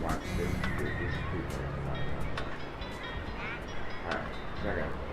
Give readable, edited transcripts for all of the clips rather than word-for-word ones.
watch this prepaid. Alright, check out.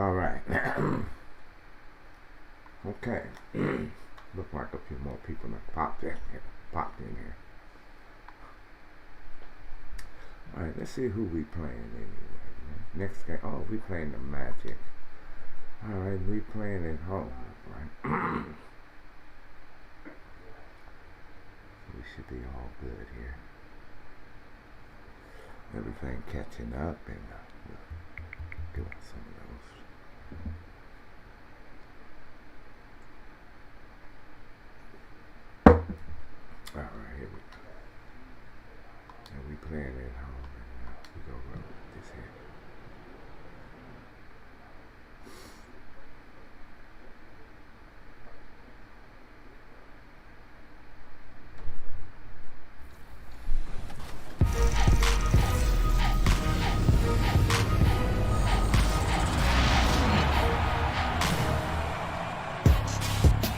All right. Okay. Look like a few more people have popped in here. All right, let's see who we playing anyway. Next game. Oh, we playing the Magic. All right, we playing at home, right? We should be all good here. Everything catching up, and we'll do some of those. All right, here we go. And we playing at home, and we go run with this here.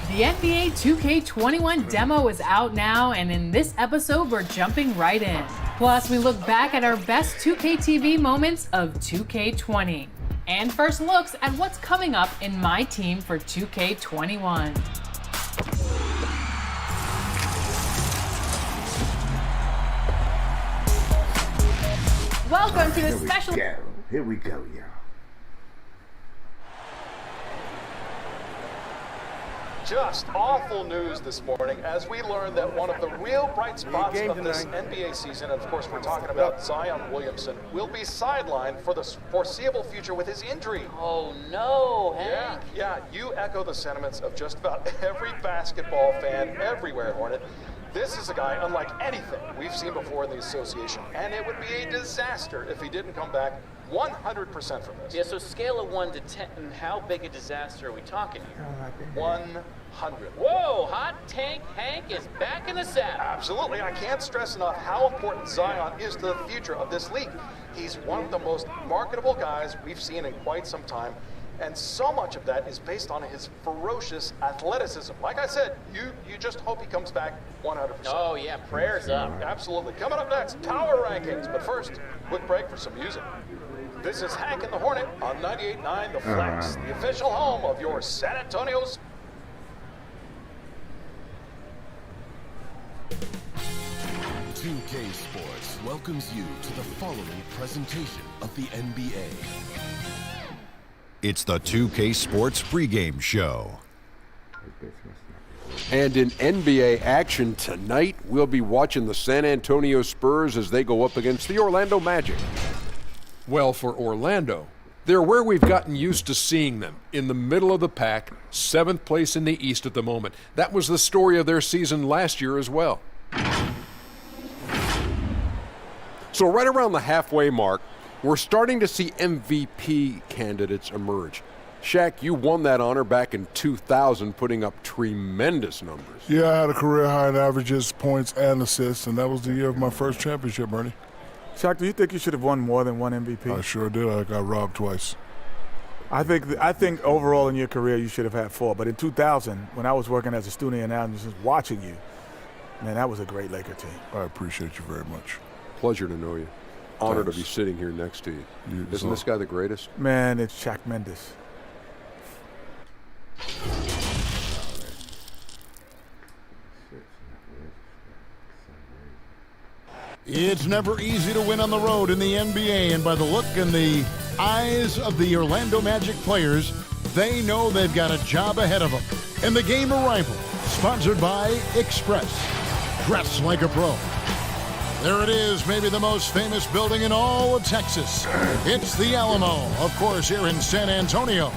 The NBA 2K21 demo is out now, and in this episode, we're jumping right in. Plus, we look back at our best 2K TV moments of 2K20, and first looks at what's coming up in my team for 2K21. Welcome to the special. Here we go, y'all. Just awful news this morning as we learned that one of the real bright spots of this NBA season, and of course we're talking about Zion Williamson, will be sidelined for the foreseeable future with his injury. Oh no, Hank. Yeah, you echo the sentiments of just about every basketball fan everywhere, Hornet. This is a guy unlike anything we've seen before in the association, and it would be a disaster if he didn't come back 100% from this. Yeah, so scale of 1 to 10, how big a disaster are we talking here? 100. Whoa, Hot Tank Hank is back in the saddle. Absolutely. I can't stress enough how important Zion is to the future of this league. He's one of the most marketable guys we've seen in quite some time, and so much of that is based on his ferocious athleticism. Like I said, you just hope he comes back 100%. Oh yeah, prayers up. Absolutely. Coming up next, Tower Rankings. But first, quick break for some music. This is Hank and the Hornet on 98.9 The Flex, the official home of your San Antonio's. $2K Sports welcomes you to the following presentation of the NBA. It's the 2K Sports pregame show. And in NBA action tonight, we'll be watching the San Antonio Spurs as they go up against the Orlando Magic. Well, for Orlando, they're where we've gotten used to seeing them, in the middle of the pack, 7th place in the East at the moment. That was the story of their season last year as well. So right around the halfway mark, we're starting to see MVP candidates emerge. Shaq, you won that honor back in 2000, putting up tremendous numbers. Yeah, I had a career high in averages, points, and assists, and that was the year of my first championship, Bernie. Shaq, do you think you should have won more than one MVP? I sure did. I got robbed twice. I think overall in your career you should have had 4. But in 2000, when I was working as a student analyst watching you, man, that was a great Laker team. I appreciate you very much. Pleasure to know you. Honor Thanks. to be sitting here next to you. Isn't so. this guy the greatest? Man, it's Shaq Mendes. It's never easy to win on the road in the NBA, and by the look in the eyes of the Orlando Magic players, they know they've got a job ahead of them. And the game arrival, sponsored by Express. Dress like a pro. There it is, maybe the most famous building in all of Texas. It's the Alamo, of course, here in San Antonio.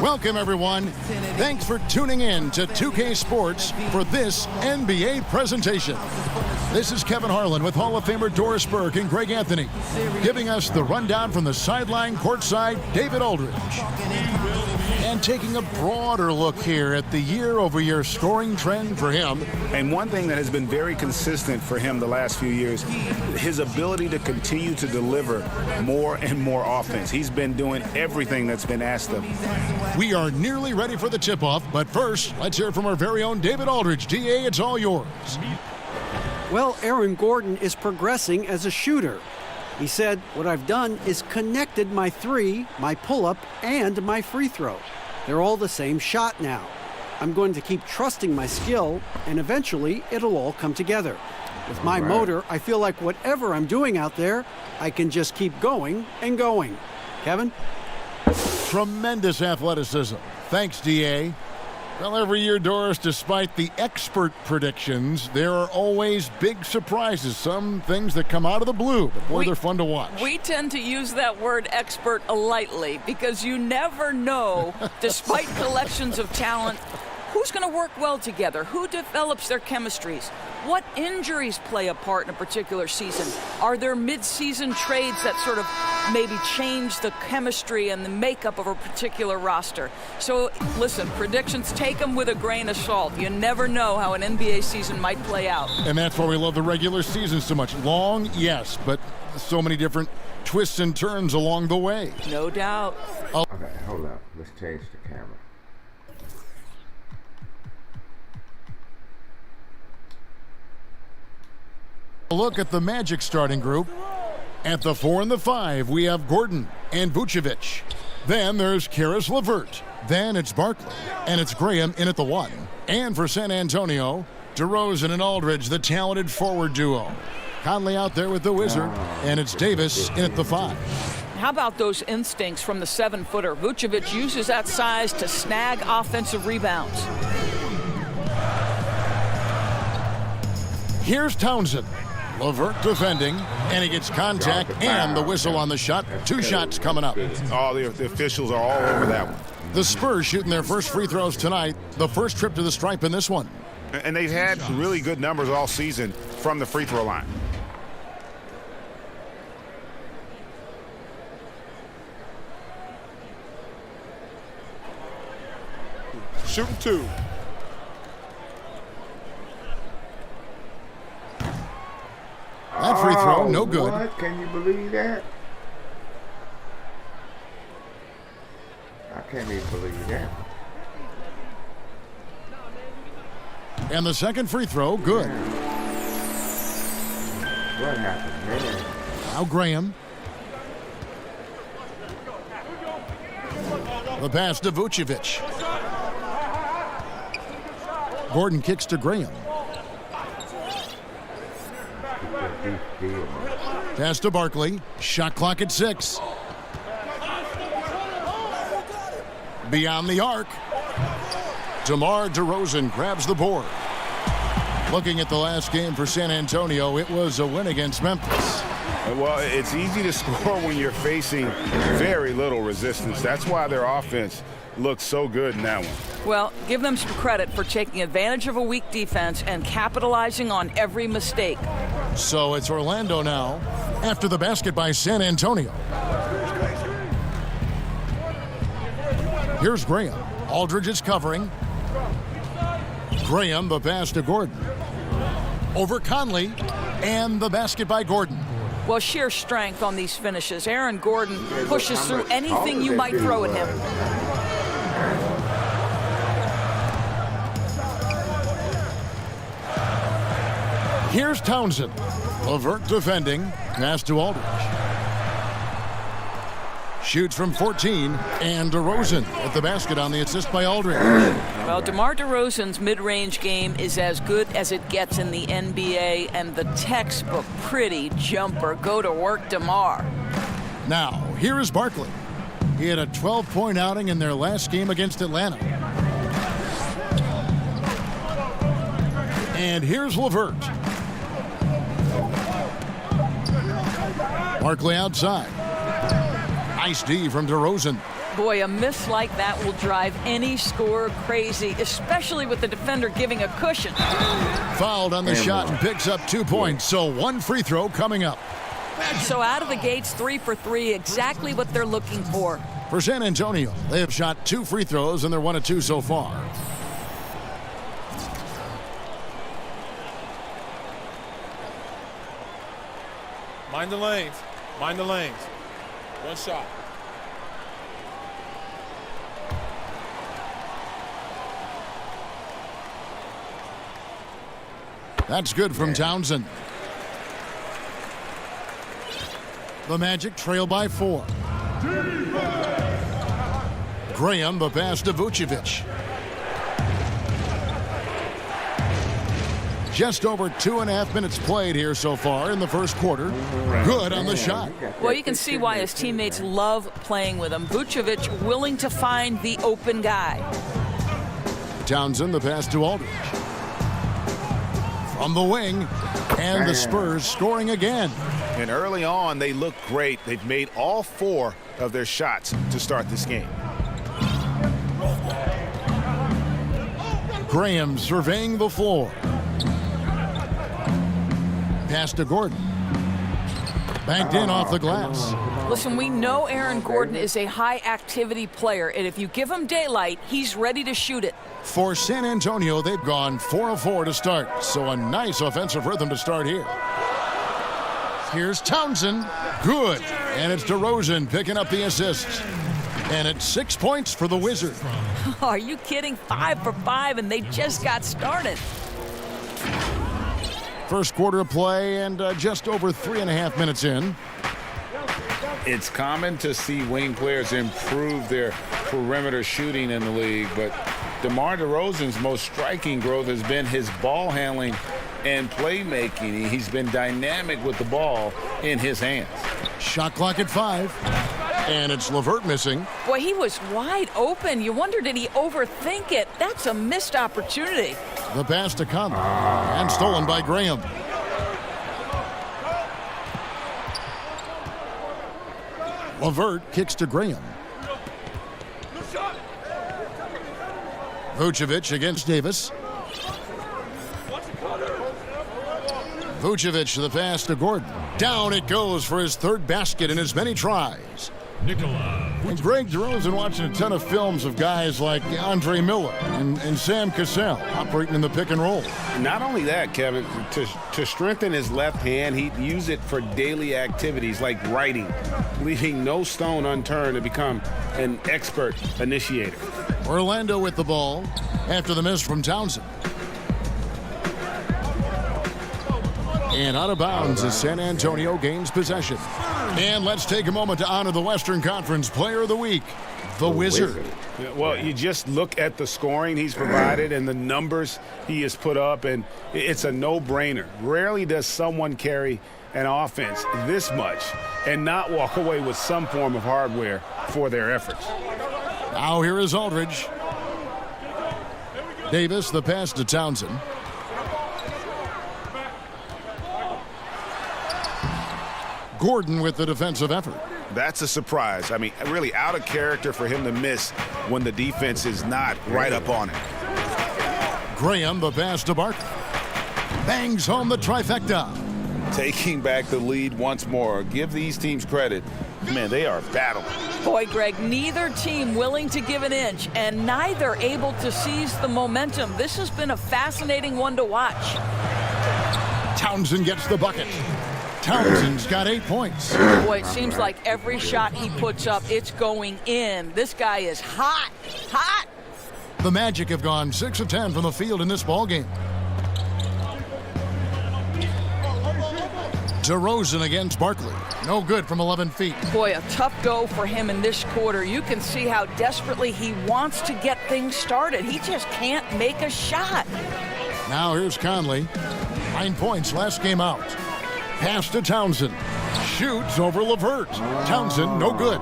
Welcome, everyone. Thanks for tuning in to 2K Sports for this NBA presentation. This is Kevin Harlan with Hall of Famer Doris Burke and Greg Anthony, giving us the rundown from the sideline courtside, David Aldridge. And taking a broader look here at the year-over-year scoring trend for him. And one thing that has been very consistent for him the last few years, his ability to continue to deliver more and more offense. He's been doing everything that's been asked of him. We are nearly ready for the tip-off, but first, let's hear from our very own David Aldridge. DA, it's all yours. Well, Aaron Gordon is progressing as a shooter. He said, what I've done is connected my three, my pull-up, and my free throw. They're all the same shot now. I'm going to keep trusting my skill, and eventually it'll all come together. With my motor, I feel like whatever I'm doing out there, I can just keep going and going. Kevin? Tremendous athleticism. Thanks, D.A. Well, every year, Doris, despite the expert predictions, there are always big surprises, some things that come out of the blue, but boy, they're fun to watch. We tend to use that word expert lightly because you never know, despite collections of talent, who's going to work well together, who develops their chemistries, what injuries play a part in a particular season. Are there mid-season trades that sort of maybe change the chemistry and the makeup of a particular roster? So, listen, predictions, take them with a grain of salt. You never know how an NBA season might play out. And that's why we love the regular season so much. Long, yes, but so many different twists and turns along the way. No doubt. Okay, hold up. Let's change the camera. Look at the Magic starting group. At the 4 and the 5, we have Gordon and Vucevic. Then there's Karis LeVert. Then it's Barkley. And it's Graham in at the 1. And for San Antonio, DeRozan and Aldridge, the talented forward duo. Conley out there with the Wizard. And it's Davis in at the 5. How about those instincts from the 7-footer? Vucevic uses that size to snag offensive rebounds. Here's Townsend. LeVert defending, and he gets contact and the whistle on the shot. 2 shots coming up. All the officials are all over that one. The Spurs shooting their first free throws tonight. The first trip to the stripe in this one. And they've had really good numbers all season from the free throw line. Shooting 2. That free throw, no good. What? Can you believe that? I can't even believe that. And the second free throw, good. What happened, man? Now Graham. The pass to Vucevic. Gordon kicks to Graham. Pass to Barkley. Shot clock at 6. Beyond the arc. DeMar DeRozan grabs the board. Looking at the last game for San Antonio, it was a win against Memphis. Well, it's easy to score when you're facing very little resistance. That's why their offense looks so good in that one. Well, give them some credit for taking advantage of a weak defense and capitalizing on every mistake. So it's Orlando now after the basket by San Antonio. Here's Graham. Aldridge is covering. Graham, the pass to Gordon. Over Conley, and the basket by Gordon. Well, sheer strength on these finishes. Aaron Gordon pushes through anything you might throw at him. Here's Townsend. LeVert defending. Pass to Aldridge. Shoots from 14, and DeRozan at the basket on the assist by Aldridge. Well, DeMar DeRozan's mid-range game is as good as it gets in the NBA, and the textbook pretty jumper. Go to work, DeMar. Now, here is Barkley. He had a 12-point outing in their last game against Atlanta. And here's LeVert. Barkley outside. Nice D from DeRozan. Boy, a miss like that will drive any scorer crazy, especially with the defender giving a cushion. Fouled on the shot and picks up 2 points, so 1 free throw coming up. So out of the gates, 3 for 3, exactly what they're looking for. For San Antonio, they have shot 2 free throws, and they're 1 of 2 so far. Mind the lanes. Mind the lanes. 1 shot. That's good from Townsend. The Magic trail by 4. Graham, the pass to Vucevic. Just over 2.5 minutes played here so far in the first quarter. Good on the shot. Well, you can see why his teammates love playing with him. Vucevic willing to find the open guy. Townsend, the pass to Aldridge. From the wing, and the Spurs scoring again. And early on, they look great. They've made all 4 of their shots to start this game. Graham surveying the floor. Pass to Gordon. Banked in off the glass. Listen, we know Aaron Gordon is a high-activity player, and if you give him daylight, he's ready to shoot it. For San Antonio, they've gone 4 of 4 to start, so a nice offensive rhythm to start here. Here's Townsend. Good. And it's DeRozan picking up the assists. And it's 6 points for the Wizards. Are you kidding? 5 for 5, and they just got started. First quarter of play and just over 3.5 minutes in. It's common to see wing players improve their perimeter shooting in the league, but DeMar DeRozan's most striking growth has been his ball handling and playmaking. He's been dynamic with the ball in his hands. Shot clock at 5. And it's LeVert missing. Boy, he was wide open. You wonder, did he overthink it? That's a missed opportunity. The pass to Conley. And stolen by Graham. LeVert kicks to Graham. Vucevic against Davis. Vucevic, the pass to Gordon. Down it goes for his 3rd basket in as many tries. And Greg DeRozan watching a ton of films of guys like Andre Miller and Sam Cassell operating in the pick and roll. Not only that, Kevin, to strengthen his left hand, he'd use it for daily activities like writing, leaving no stone unturned to become an expert initiator. Orlando with the ball after the miss from Townsend. And out of bounds as San Antonio gains possession. And let's take a moment to honor the Western Conference Player of the Week, the Wizard. Well, you just look at the scoring he's provided and the numbers he has put up, and it's a no-brainer. Rarely does someone carry an offense this much and not walk away with some form of hardware for their efforts. Now here is Aldridge. Davis, the pass to Townsend. Gordon with the defensive effort. That's a surprise. I mean, really out of character for him to miss when the defense is not right up on it. Graham, the pass to Barkley. Bangs home the trifecta. Taking back the lead once more. Give these teams credit. Man, they are battling. Boy, Greg, neither team willing to give an inch and neither able to seize the momentum. This has been a fascinating one to watch. Townsend gets the bucket. Townsend's got 8 points. Boy, it seems like every shot he puts up, it's going in. This guy is hot, hot. The Magic have gone 6 of 10 from the field in this ballgame. DeRozan against Barkley. No good from 11 feet. Boy, a tough go for him in this quarter. You can see how desperately he wants to get things started. He just can't make a shot. Now here's Conley. 9 points last game out. Pass to Townsend. Shoots over LeVert. Townsend, no good.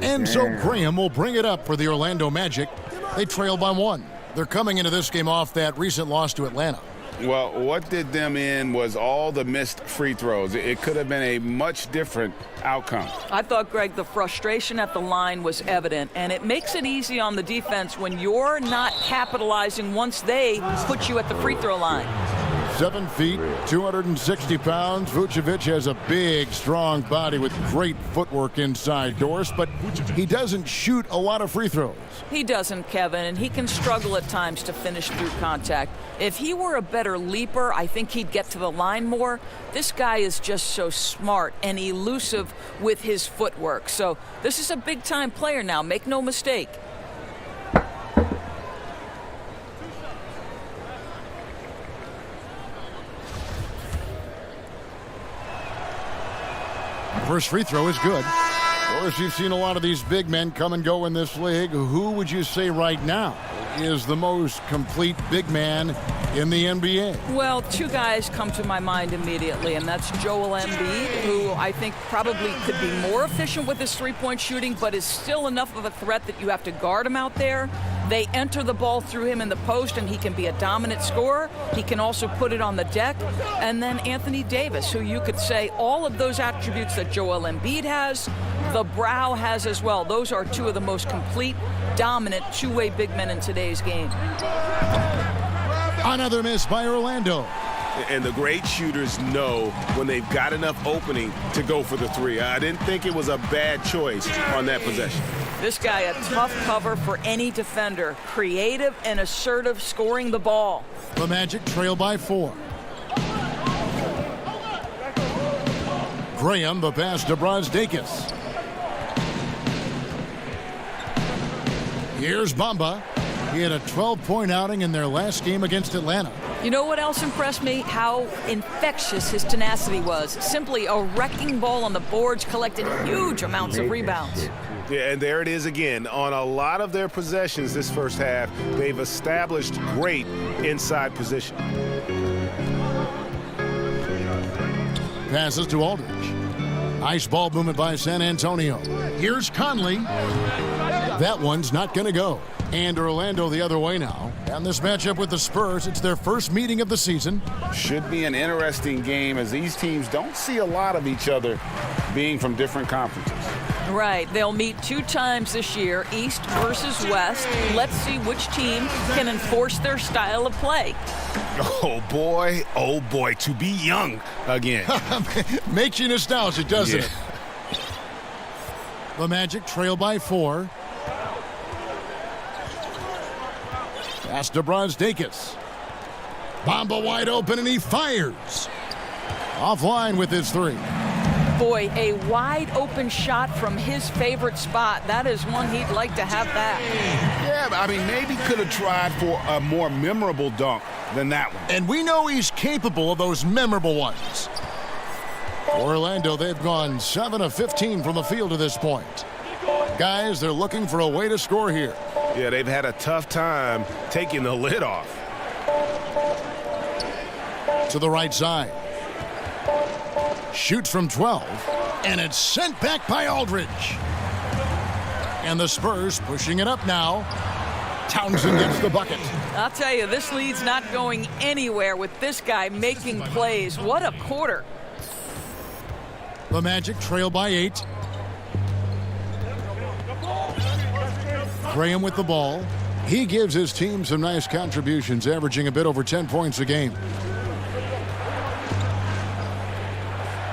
And so Graham will bring it up for the Orlando Magic. They trail by 1. They're coming into this game off that recent loss to Atlanta. Well, what did them in was all the missed free throws. It could have been a much different outcome. I thought, Greg, the frustration at the line was evident, and it makes it easy on the defense when you're not capitalizing once they put you at the free throw line. 7 feet, 260 pounds. Vucevic has a big, strong body with great footwork inside doors, but he doesn't shoot a lot of free throws. He doesn't, Kevin, and he can struggle at times to finish through contact. If he were a better leaper, I think he'd get to the line more. This guy is just so smart and elusive with his footwork. So this is a big-time player now, make no mistake. First free throw is good. Of course, you've seen a lot of these big men come and go in this league. Who would you say right now is the most complete big man in the NBA? Well, two guys come to my mind immediately, and that's Joel Embiid, who I think probably could be more efficient with his three-point shooting, but is still enough of a threat that you have to guard him out there. They enter the ball through him in the post, and he can be a dominant scorer. He can also put it on the deck. And then Anthony Davis, who you could say all of those attributes that Joel Embiid has, the Brow has as well. Those are two of the most complete, dominant two-way big men in today's game. Another miss by Orlando. And the great shooters know when they've got enough opening to go for the three. I didn't think it was a bad choice on that possession. This guy, a tough cover for any defender. Creative and assertive, scoring the ball. The Magic trail by 4. Graham, the pass to Brazdeikis. Here's Bamba. He had a 12-point outing in their last game against Atlanta. You know what else impressed me? How infectious his tenacity was. Simply a wrecking ball on the boards, collected huge amounts of rebounds. Yeah, and there it is again. On a lot of their possessions this first half, they've established great inside position. Passes to Aldridge. Nice ball movement by San Antonio. Here's Conley. That one's not going to go. And Orlando the other way now. And this matchup with the Spurs, it's their first meeting of the season. Should be an interesting game as these teams don't see a lot of each other being from different conferences. Right. They'll meet 2 times this year, East versus West. Let's see which team can enforce their style of play. Oh boy, to be young again. Makes you nostalgic, doesn't it? The Magic trail by 4. Pass to Brazdeikis. Bamba wide open, and he fires. Offline with his 3. Boy, a wide open shot from his favorite spot. That is one he'd like to have back. Yeah, I mean, maybe could have tried for a more memorable dunk than that one. And we know he's capable of those memorable ones. Orlando, they've gone 7 of 15 from the field to this point. Guys, they're looking for a way to score here. Yeah, they've had a tough time taking the lid off. To the right side. Shoots from 12, and it's sent back by Aldridge. And the Spurs pushing it up now. Townsend gets the bucket. I'll tell you, this lead's not going anywhere with this guy making plays. What a quarter. The Magic trail by 8. Graham with the ball. He gives his team some nice contributions, averaging a bit over 10 points a game.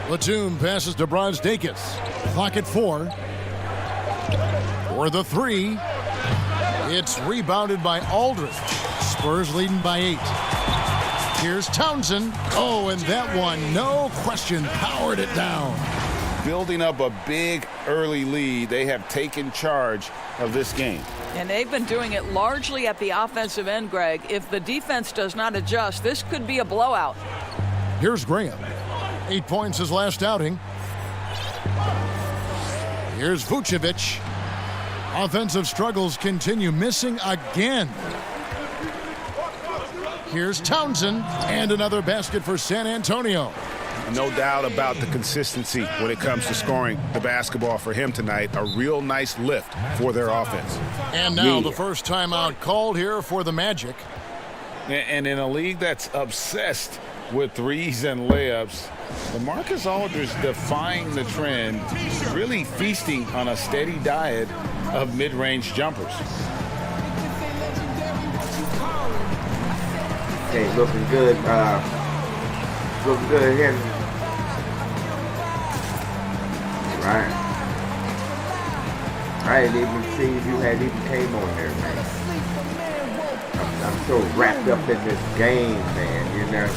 Batum passes to Brazdeikis. Clock at 4. For the 3. It's rebounded by Aldridge. Spurs leading by 8. Here's Townsend. Oh, and that one, no question, powered it down. Building up a big early lead, they have taken charge of this game. And they've been doing it largely at the offensive end, Greg. If the defense does not adjust, this could be a blowout. Here's Graham. 8 points his last outing. Here's Vucevic. Offensive struggles continue, missing again. Here's Townsend, and another basket for San Antonio. No doubt about the consistency when it comes to scoring the basketball for him tonight. A real nice lift for their offense. And now the first timeout called here for the Magic. And in a league that's obsessed with threes and layups, LaMarcus Aldridge defying the trend, really feasting on a steady diet of mid-range jumpers. Okay, looking good. Looking good here. Right. I didn't even see if you had even came on there, man. I'm so wrapped up in this game, man, you know.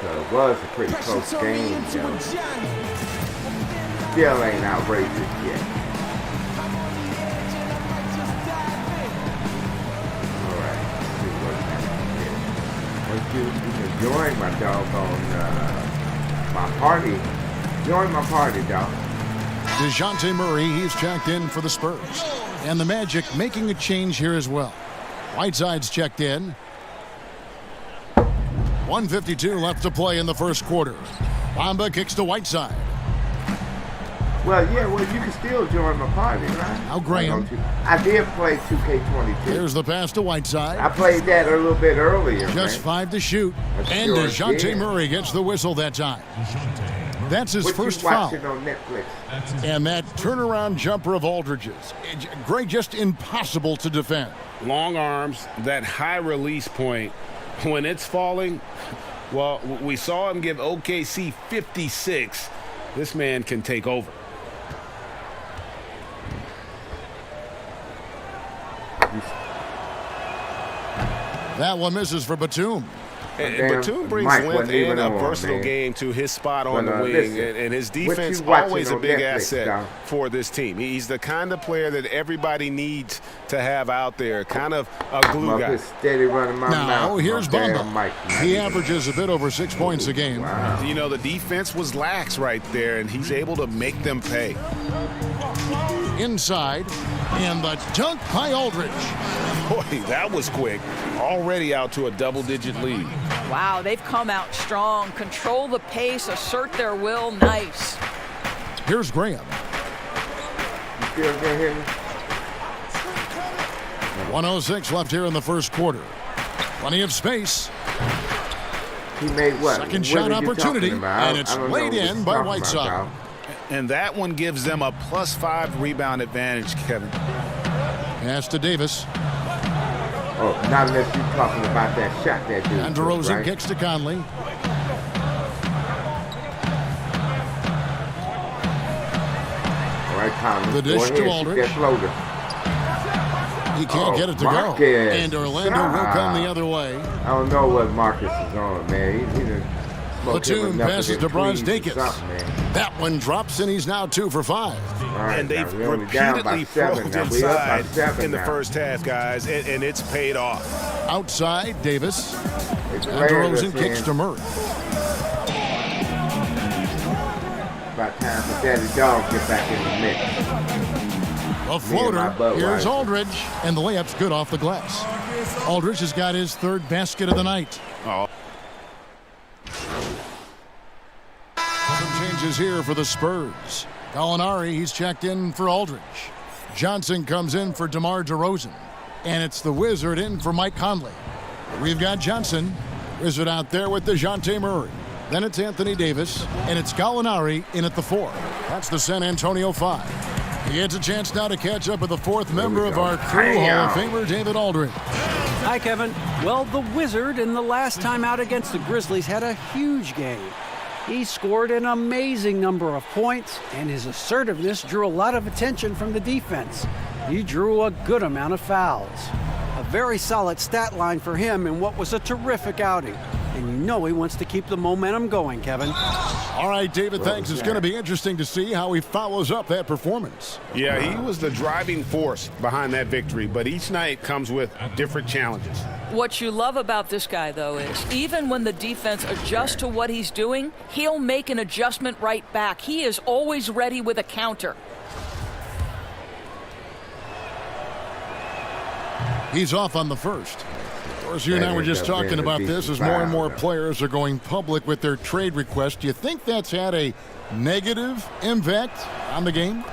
It was a pretty close game, you know. Still ain't outrageous yet. Alright, let's see what's happening here. Enjoying my doggone my party. Join my party, dog. DeJounte Murray, he's checked in for the Spurs. And the Magic making a change here as well. Whiteside's checked in. 1:52 left to play in the first quarter. Bamba kicks to Whiteside. Well, yeah, well, you can still join my party, right? Now Graham. I did play 2K22. Here's the pass to Whiteside. I played that a little bit earlier, Just 5 to shoot. And sure DeJounte did. Murray gets the whistle that time. That's his What first you foul. watching on Netflix? And that turnaround jumper of Aldridge's. Greg, just impossible to defend. Long arms, that high release point, when it's falling, well, we saw him give OKC 56. This man can take over. That one misses for Batum. And Batum brings length and a versatile game to his spot on the wing, and his defense always a big asset for this team. He's the kind of player that everybody needs to have out there, kind of a glue guy. Steady running my mouth. Now, here's Bamba. He averages a bit over 6 points a game. Wow. You know, the defense was lax right there, and he's able to make them pay. Inside, and the dunk by Aldridge. Boy, that was quick. Already out to a double-digit lead. Wow, they've come out strong. Control the pace, assert their will. Nice. Here's Graham. You still can hear me? 1:06 left here in the first quarter. Plenty of space. He made what? Second shot opportunity, and it's laid in by Whiteside. And that one gives them a +5 rebound advantage, Kevin. Pass to Davis. Oh, not unless you're talking about that shot that dude. And DeRozan right? kicks to Conley. All right, Conley. The dish to Aldridge. He can't get it to Marcus. go. And Orlando will come the other way. I don't know what Marcus is on, man. He done smoked him Platoon enough of passes them to Bronze trees or Dakis. something, man. That one drops, and he's now 2 for 5. Right, and they've now, we down by repeatedly 7 froze now. We up by inside 7 in the now. first half, guys, and it's paid off. Outside, Davis. It's And layers DeRozan us kicks in. to Murray. About time for Daddy Dog to get back in the mix. A floater. Here's Aldridge. And the layup's good off the glass. Aldridge has got his 3rd basket of the night. Oh. Some changes here for the Spurs. Gallinari, he's checked in for Aldridge. Johnson comes in for DeMar DeRozan. And it's the Wizard in for Mike Conley. We've got Johnson. Wizard out there with DeJounte Murray. Then it's Anthony Davis. And it's Gallinari in at the 4. That's the San Antonio 5. He gets a chance now to catch up with the 4th member of our crew, Hall of Famer David Aldridge. Hi, Kevin. Well, the Wizard in the last time out against the Grizzlies had a huge game. He scored an amazing number of points, and his assertiveness drew a lot of attention from the defense. He drew a good amount of fouls. A very solid stat line for him in what was a terrific outing. And you know he wants to keep the momentum going, Kevin. All right, David, thanks. It's going to be interesting to see how he follows up that performance. Yeah, he was the driving force behind that victory, but each night comes with different challenges. What you love about this guy, though, is even when the defense adjusts to what he's doing, he'll make an adjustment right back. He is always ready with a counter. He's off on the first. Of course, you and I were just talking about this as more and more players are going public with their trade requests. Do you think that's had a negative impact on the game?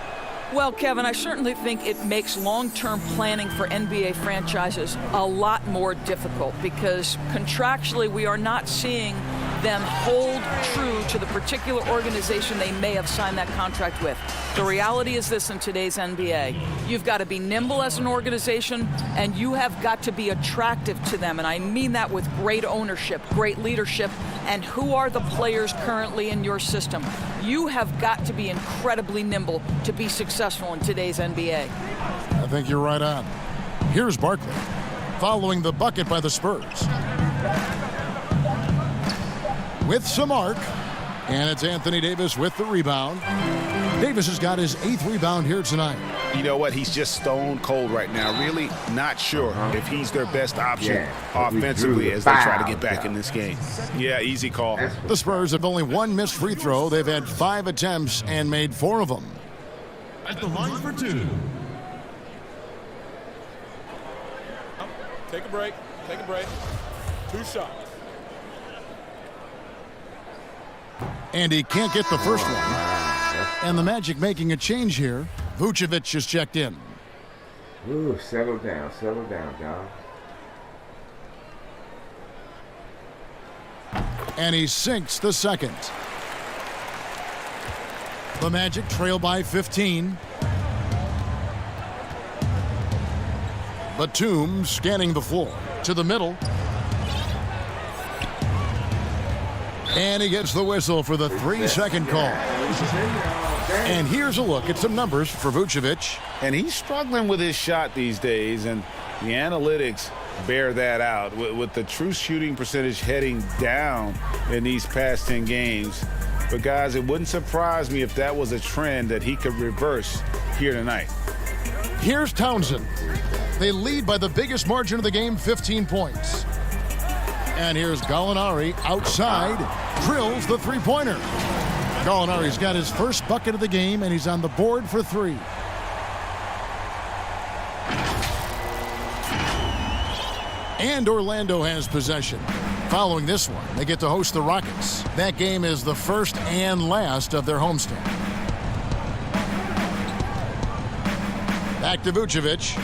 Well, Kevin, I certainly think it makes long-term planning for NBA franchises a lot more difficult because contractually we are not seeing them hold true to the particular organization they may have signed that contract with. The reality is this in today's NBA. You've got to be nimble as an organization, and you have got to be attractive to them. And I mean that with great ownership, great leadership, and who are the players currently in your system. You have got to be incredibly nimble to be successful in today's NBA. I think you're right on. Here's Barkley, following the bucket by the Spurs. With some arc, and it's Anthony Davis with the rebound. Davis has got his 8th rebound here tonight. you know what? He's just stone cold right now. Really not sure if he's their best option offensively as they try to get back in this game. Yeah, easy call. The Spurs have only one missed free throw. They've had 5 attempts and made 4 of them. At the line for 2. Take a break. Take a break. 2 shots. And he can't get the first one. And the Magic making a change here. Vucevic is checked in. Ooh, settle down, dog. And he sinks the second. The Magic trail by 15. Batum scanning the floor to the middle. And he gets the whistle for the 3-second call. And here's a look at some numbers for Vucevic. And he's struggling with his shot these days, and the analytics bear that out with the true shooting percentage heading down in these past 10 games. But guys, it wouldn't surprise me if that was a trend that he could reverse here tonight. Here's Townsend. They lead by the biggest margin of the game, 15 points. And here's Gallinari outside, drills the three-pointer. Gallinari's got his first bucket of the game, and he's on the board for 3. And Orlando has possession. Following this one, they get to host the Rockets. That game is the first and last of their homestand. Back to Vucevic.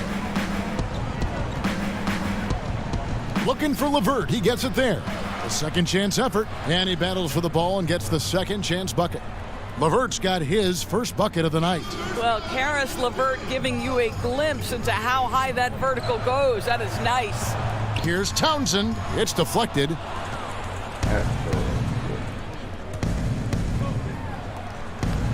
Looking for LeVert. He gets it there. A second chance effort, and he battles for the ball and gets the second chance bucket. LeVert's got his first bucket of the night. Well, Karis LeVert giving you a glimpse into how high that vertical goes. That is nice. Here's Townsend. It's deflected.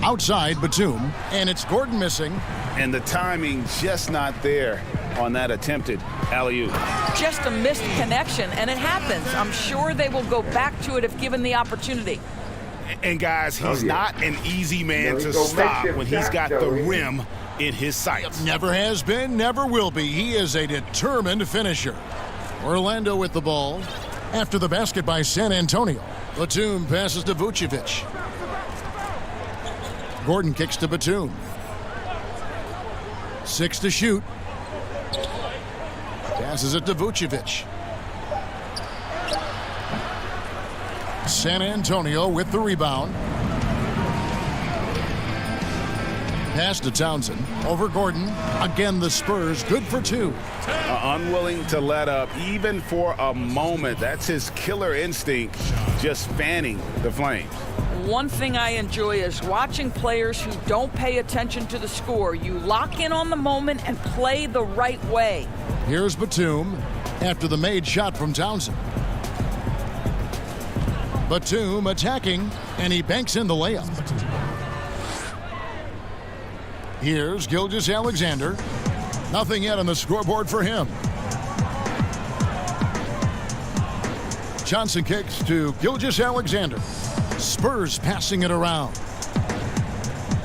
Outside Batum, and it's Gordon missing. And the timing just not there on that attempted alley-oop. Just a missed connection, and it happens. I'm sure they will go back to it if given the opportunity. And guys, he's not an easy man to stop when he's got the rim in his sights. Never has been, never will be. He is a determined finisher. Orlando with the ball. After the basket by San Antonio. Batum passes to Vucevic. Gordon kicks to Batum. 6 to shoot. Passes it to Vucevic. San Antonio with the rebound. Pass to Townsend. Over Gordon. Again, the Spurs good for 2. Unwilling to let up even for a moment. That's his killer instinct, just fanning the flames. One thing I enjoy is watching players who don't pay attention to the score. You lock in on the moment and play the right way. Here's Batum after the made shot from Townsend. Batum attacking, and he banks in the layup. Here's Gilgeous-Alexander. Nothing yet on the scoreboard for him. Johnson kicks to Gilgeous-Alexander. Spurs passing it around.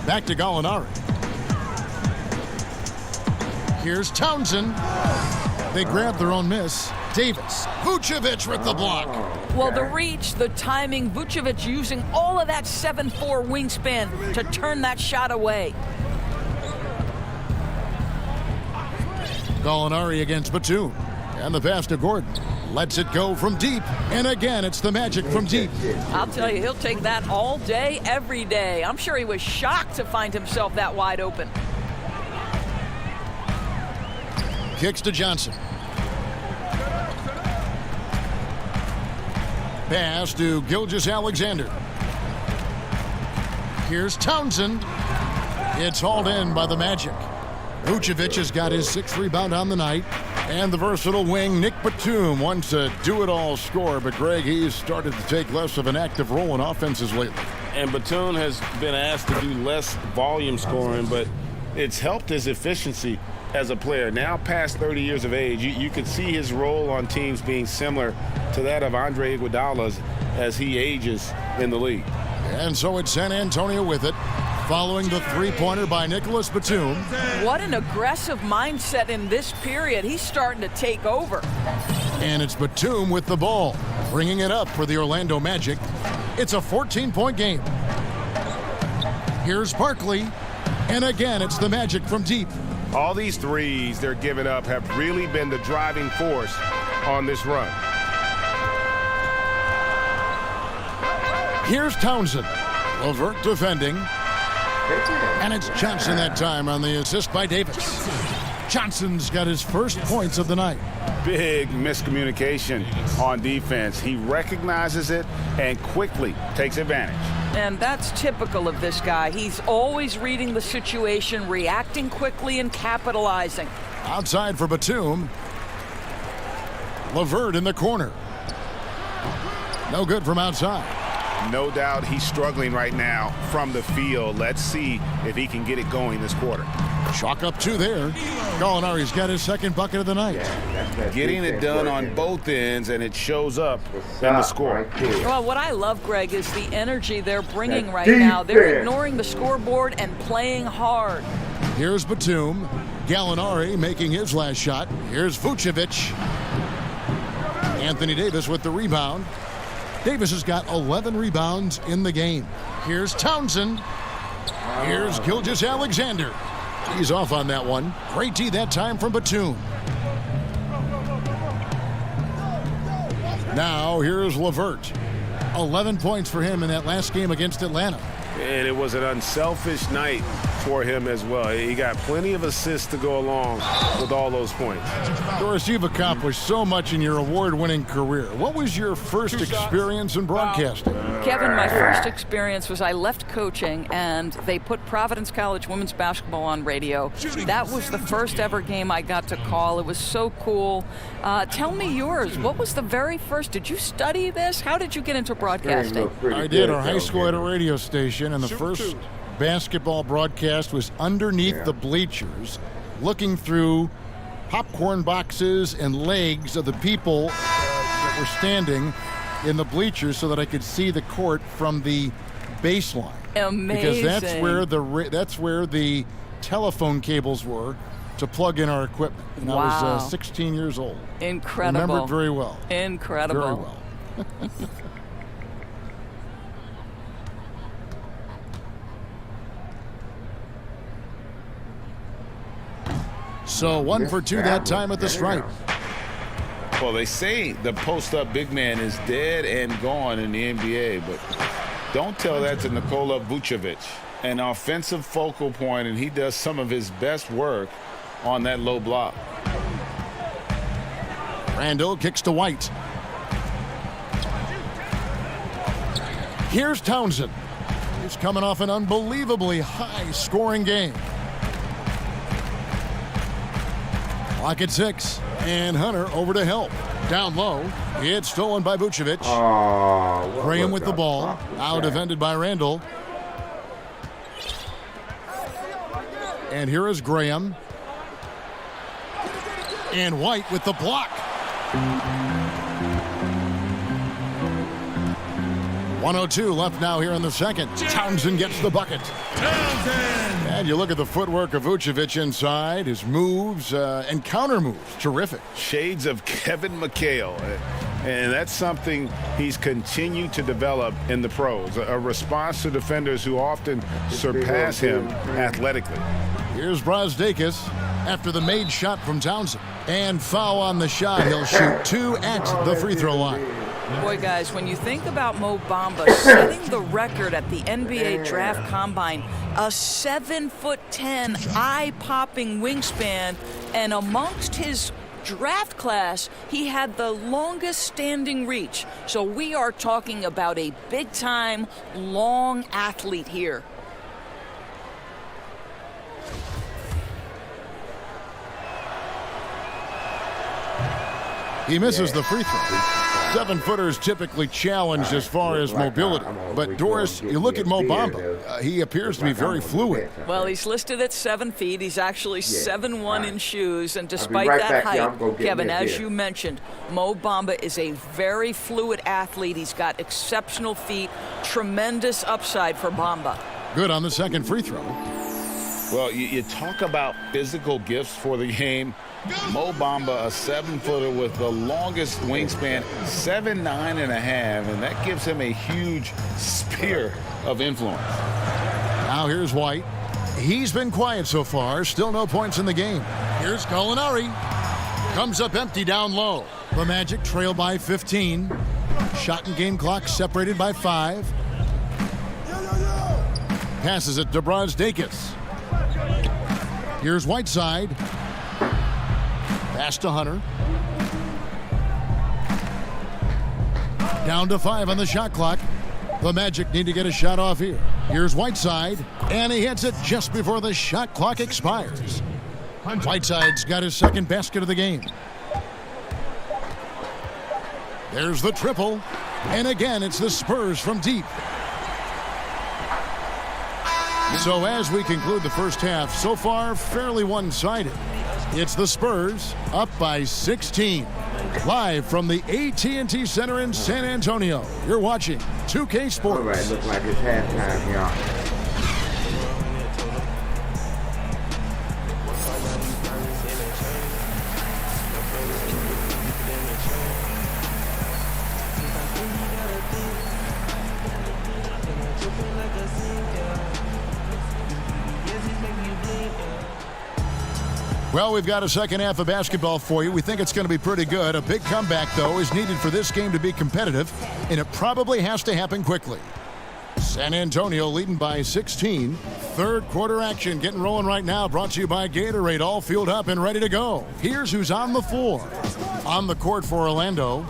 Back to Gallinari. Here's Townsend. They grab their own miss. Davis. Vucevic with the block. Well, the reach, the timing, Vucevic using all of that 7'4" wingspan to turn that shot away. Gallinari against Batum. And the pass to Gordon. Lets it go from deep. And again, it's the Magic from deep. I'll tell you, he'll take that all day, every day. I'm sure he was shocked to find himself that wide open. Kicks to Johnson. Pass to Gilgeous-Alexander. Here's Townsend. It's hauled in by the Magic. Vucevic has got his 6th rebound on the night. And the versatile wing, Nick Batum, wants to do-it-all score. But, Greg, he's started to take less of an active role in offenses lately. And Batum has been asked to do less volume scoring, but it's helped his efficiency as a player. Now past 30 years of age, you could see his role on teams being similar to that of Andre Iguodala's as he ages in the league. And so it's San Antonio with it. following the three-pointer by Nicholas Batum. What an aggressive mindset in this period. He's starting to take over. And it's Batum with the ball, bringing it up for the Orlando Magic. It's a 14-point game. Here's Barkley, and again, it's the Magic from deep. All these threes they're giving up have really been the driving force on this run. Here's Townsend. LeVert defending. And it's Johnson that time on the assist by Davis. Johnson's got his first points of the night. Big miscommunication on defense. He recognizes it and quickly takes advantage. And that's typical of this guy. He's always reading the situation, reacting quickly, and capitalizing. Outside for Batum. LeVert in the corner. No good from outside. No doubt he's struggling right now from the field. Let's see if he can get it going this quarter. Chalk up two there. Gallinari's got his second bucket of the night. Getting it done on both ends, and it shows up in the score. Well, what I love, Greg, is the energy they're bringing right now. They're ignoring the scoreboard and playing hard. Here's Batum. Gallinari making his last shot. Here's Vucevic. Anthony Davis with the rebound. Davis has got 11 rebounds in the game. Here's Townsend. Here's Gilgeous-Alexander. He's off on that one. Great D that time from Batum. Now here's LeVert. 11 points for him in that last game against Atlanta. And it was an unselfish night for him as well. He got plenty of assists to go along with all those points. Doris, you've accomplished so much in your award-winning career. What was your first experience in broadcasting? Kevin, my first experience was I left coaching and they put Providence College women's basketball on radio. That was the first ever game I got to call. It was so cool. Tell me yours. What was the very first? Did you study this? How did you get into broadcasting? I did. Our high school had a radio station, and the first basketball broadcast was underneath the bleachers, looking through popcorn boxes and legs of the people that were standing in the bleachers so that I could see the court from the baseline. Amazing. Because that's where the telephone cables were to plug in our equipment. And wow. I was 16 years old. Incredible. Remember it very well. Incredible. Very well. So 1 for 2 that time at the stripe. Well, they say the post-up big man is dead and gone in the NBA, but don't tell that to Nikola Vucevic. An offensive focal point, and he does some of his best work on that low block. Randall kicks to White. Here's Townsend. He's coming off an unbelievably high-scoring game. Clock at 6, and Hunter over to help. Down low, it's stolen by Vucevic. Graham with the ball, now defended by Randall. And here is Graham. And White with the block. 1:02 left now here in the second. Townsend gets the bucket. And you look at the footwork of Vucevic inside, his moves and counter moves, terrific. Shades of Kevin McHale. And that's something he's continued to develop in the pros, a response to defenders who often surpass him athletically. Here's Brazdeikis after the made shot from Townsend. And foul on the shot. He'll shoot 2 at the free throw line. Boy, guys, when you think about Mo Bamba setting the record at the NBA Draft Combine, a 7'10", eye-popping wingspan, and amongst his draft class, he had the longest standing reach. So we are talking about a big-time, long athlete here. He misses the free throw. 7-footers typically challenged as far as mobility. But Doris, you look at Mo Bamba, he appears to be very fluid. Well, he's listed at 7 feet. He's actually 7'1" in shoes. And despite that height, Kevin, as you mentioned, Mo Bamba is a very fluid athlete. He's got exceptional feet, tremendous upside for Bamba. Good on the second free throw. Well, you talk about physical gifts for the game. Mo Bamba, a 7-footer with the longest wingspan, 7'9" and a half, and that gives him a huge sphere of influence. Now here's White. He's been quiet so far. Still no points in the game. Here's Gallinari. Comes up empty down low. The Magic trail by 15. Shot and game clock separated by 5. Passes it to Brazdeikis. Here's Whiteside. Pass to Hunter. Down to 5 on the shot clock. The Magic need to get a shot off here. Here's Whiteside, and he hits it just before the shot clock expires. Whiteside's got his second basket of the game. There's the triple, and again it's the Spurs from deep. So as we conclude the first half, so far fairly one-sided. It's the Spurs up by 16. Live from the AT&T Center in San Antonio, you're watching 2K Sports. All right, looks like it's halftime, y'all. Well, we've got a second half of basketball for you. We think it's going to be pretty good. A big comeback, though, is needed for this game to be competitive, and it probably has to happen quickly. San Antonio leading by 16. Third quarter action getting rolling right now, brought to you by Gatorade, all fueled up and ready to go. Here's who's on the floor. On the court for Orlando.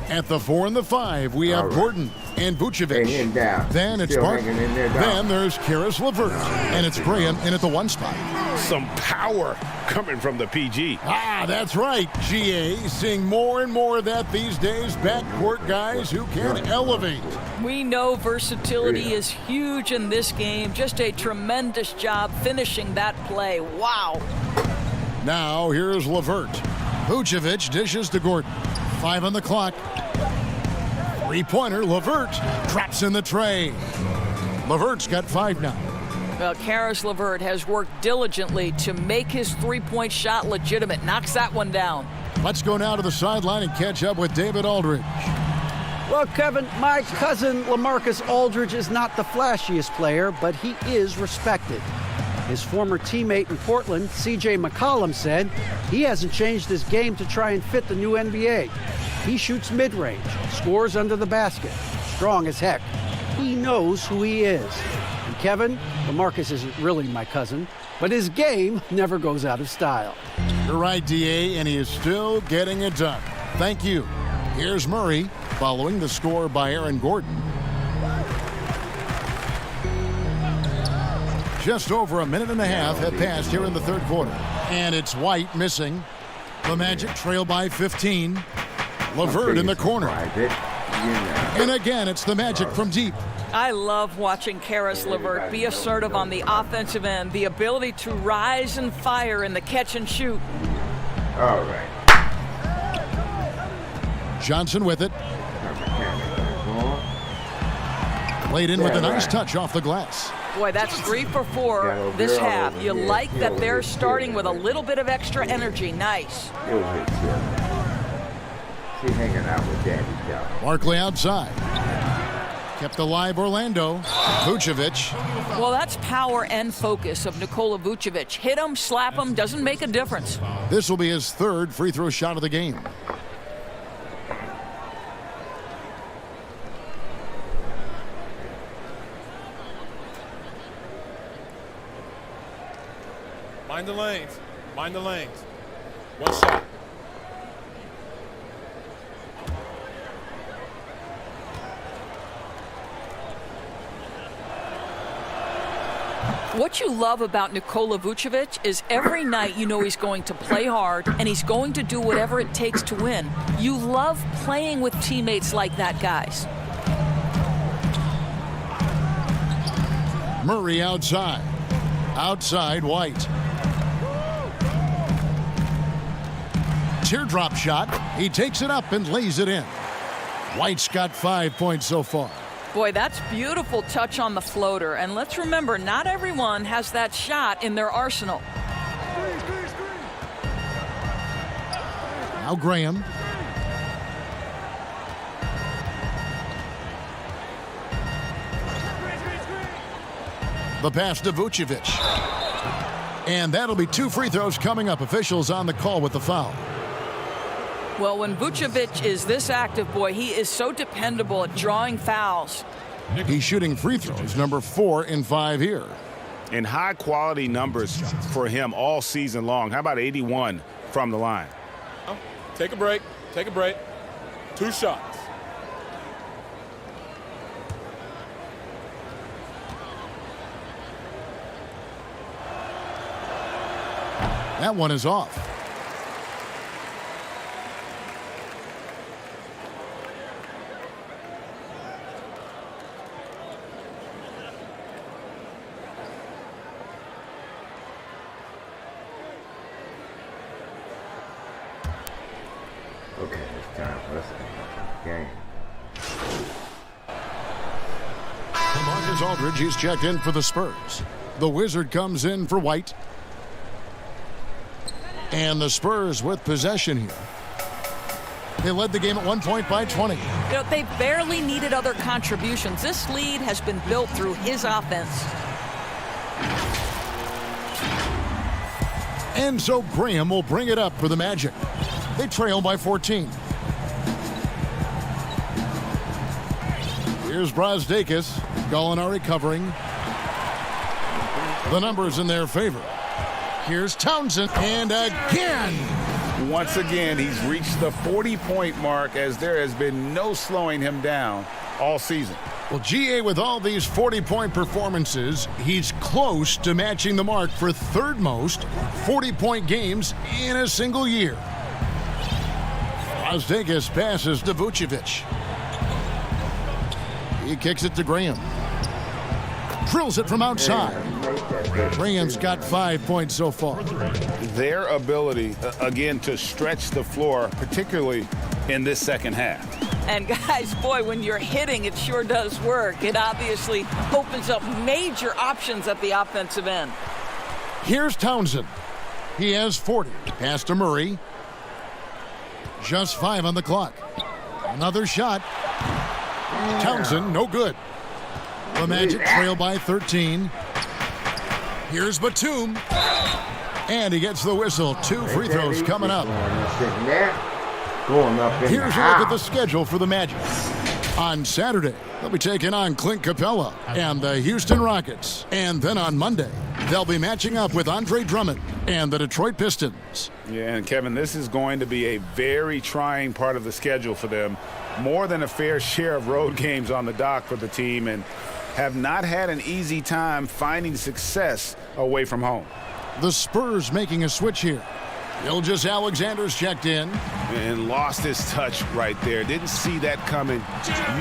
At the 4 and the 5, we have Gordon and Vucevic. Then it's Barton. Then there's Karis LeVert. And it's Graham in at the 1 spot. Some power coming from the PG. Ah, that's right, GA. Seeing more and more of that these days. Backcourt guys who can elevate. We know versatility is huge in this game. Just a tremendous job finishing that play. Wow. Now here's LeVert. Vucevic dishes to Gordon. 5 on the clock. 3-pointer, LeVert traps in the tray. LeVert's got 5 now. Well, Karis LeVert has worked diligently to make his three-point shot legitimate. Knocks that one down. Let's go now to the sideline and catch up with David Aldridge. Well, Kevin, my cousin LaMarcus Aldridge is not the flashiest player, but he is respected. His former teammate in Portland, C.J. McCollum, said he hasn't changed his game to try and fit the new NBA. He shoots mid-range, scores under the basket, strong as heck. He knows who he is. And Kevin, LaMarcus isn't really my cousin, but his game never goes out of style. You're right, D.A., and he is still getting it done. Thank you. Here's Murray, following the score by Aaron Gordon. Just over a minute and a half have passed here in the third quarter. And it's White missing. The Magic trail by 15. LeVert in the corner. And again, it's the Magic from deep. I love watching Karis LeVert be assertive on the offensive end. The ability to rise and fire in the catch and shoot. All right. Johnson with it. Played in with a nice touch off the glass. Boy, that's 3 for 4 this half. You like that they're starting with a little bit of extra energy. Nice. She's hanging out with Daddy Joe. Barkley outside. Kept alive Orlando. Vucevic. Well, that's power and focus of Nikola Vucevic. Hit him, slap him, doesn't make a difference. This will be his third free throw shot of the game. Mind the lanes. Mind the lanes. 1 shot. What you love about Nikola Vucevic is every night you know he's going to play hard and he's going to do whatever it takes to win. You love playing with teammates like that, guys. Murray outside. Outside White. Teardrop shot. He takes it up and lays it in. White's got 5 points so far. Boy, that's beautiful touch on the floater. And let's remember, not everyone has that shot in their arsenal. Now Graham. The pass to Vucevic. And that'll be 2 free throws coming up. Officials on the call with the foul. Well, when Vucevic is this active, boy, he is so dependable at drawing fouls. He's shooting free throws, number 4 in 5 here. And high-quality numbers for him all season long. How about 81 from the line? Take a break. Take a break. 2 shots. That one is off. Okay, it's time for us to get the game. Marcus Aldridge, he's checked in for the Spurs. The Wizard comes in for White. And the Spurs with possession here. They led the game at 1 point by 20. You know, they barely needed other contributions. This lead has been built through his offense. And so Graham will bring it up for the Magic. They trail by 14. Here's Brazdeikis. Gallinari covering. The numbers in their favor. Here's Townsend. And again. Once again, he's reached the 40-point mark as there has been no slowing him down all season. Well, GA, with all these 40-point performances, he's close to matching the mark for third most 40-point games in a single year. Brazdeikis passes to Vucevic. He kicks it to Graham. Drills it from outside. Graham's got 5 points so far. Their ability, again, to stretch the floor, particularly in this second half. And guys, boy, when you're hitting, it sure does work. It obviously opens up major options at the offensive end. Here's Townsend. He has 40. Pass to Murray. Just 5 on the clock. Another shot. Townsend, no good. The Magic trail by 13. Here's Batum. And he gets the whistle. 2 free throws coming up. Here's a look at the schedule for the Magic. On Saturday, they'll be taking on Clint Capella and the Houston Rockets. And then on Monday, they'll be matching up with Andre Drummond and the Detroit Pistons. Yeah, and Kevin, this is going to be a very trying part of the schedule for them. More than a fair share of road games on the dock for the team, and have not had an easy time finding success away from home. The Spurs making a switch here. Ilgis Alexander's checked in. And lost his touch right there. Didn't see that coming.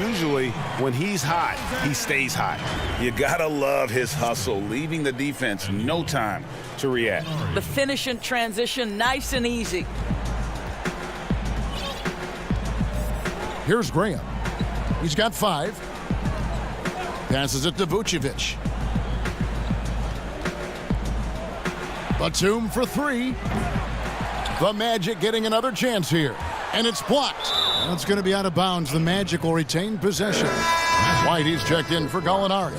Usually, when he's hot, he stays hot. You gotta love his hustle, leaving the defense no time to react. The finish in transition, nice and easy. Here's Graham. He's got 5. Passes it to Vucevic. Batum for 3. The Magic getting another chance here. And it's blocked. That's going to be out of bounds. The Magic will retain possession. White, he's checked in for Gallinari.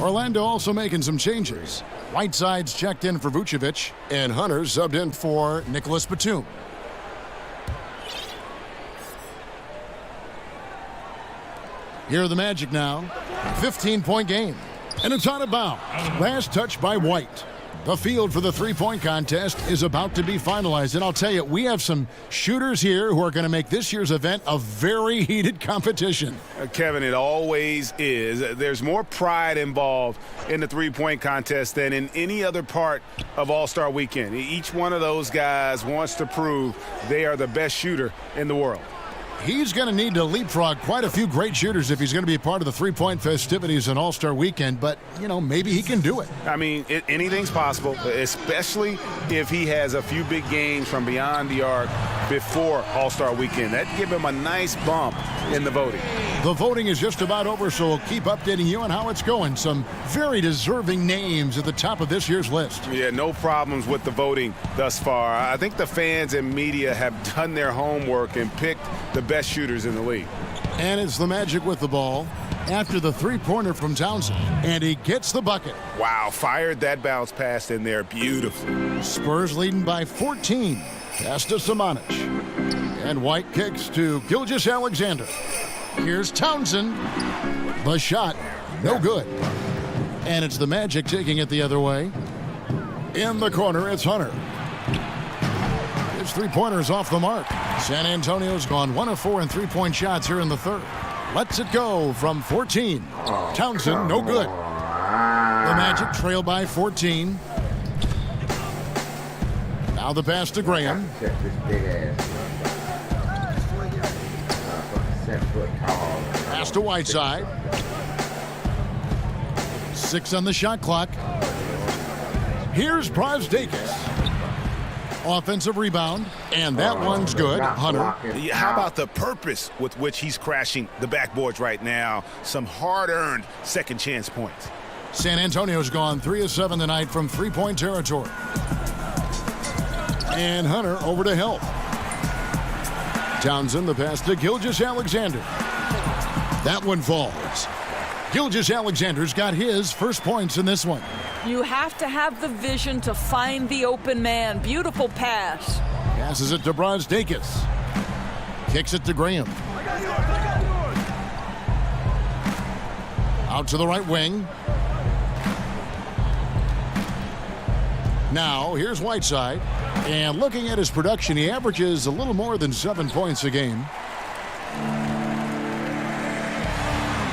Orlando also making some changes. Whiteside's checked in for Vucevic. And Hunter's subbed in for Nicholas Batum. Here are the Magic now. 15-point game. And it's out of bounds. Last touch by White. The field for the three-point contest is about to be finalized. And I'll tell you, we have some shooters here who are going to make this year's event a very heated competition. Kevin, it always is. There's more pride involved in the three-point contest than in any other part of All-Star Weekend. Each one of those guys wants to prove they are the best shooter in the world. He's going to need to leapfrog quite a few great shooters if he's going to be a part of the three-point festivities in All-Star Weekend, but, maybe he can do it. I mean, anything's possible, especially if he has a few big games from beyond the arc before All-Star Weekend. That'd give him a nice bump in the voting. The voting is just about over, so we'll keep updating you on how it's going. Some very deserving names at the top of this year's list. Yeah, no problems with the voting thus far. I think the fans and media have done their homework and picked the best shooters in the league. And it's the Magic with the ball after the three-pointer from Townsend. And he gets the bucket. Wow, fired that bounce pass in there beautifully. Spurs leading by 14. Pass to Samanic. And White kicks to Gilgeous-Alexander. Here's Townsend. The shot, no good. And it's the Magic taking it the other way. In the corner, it's Hunter. His three-pointer is off the mark. San Antonio's gone 1 of 4 in three-point shots here in the third. Lets it go from 14. Townsend, no good. The Magic trail by 14. Now the pass to Graham. Pass to Whiteside. 6 on the shot clock. Here's Brazdeikis. Offensive rebound, and that one's good. Hunter. How about the purpose with which he's crashing the backboards right now? Some hard-earned second chance points. San Antonio's gone 3 of 7 tonight from three-point territory. And Hunter over to help. Townsend, the pass to Gilgeous-Alexander. That one falls. Gilgeous-Alexander's got his first points in this one. You have to have the vision to find the open man. Beautiful pass. Passes it to Brazdeikis. Kicks it to Graham. Out to the right wing. Now, here's Whiteside. And looking at his production, he averages a little more than 7 points a game.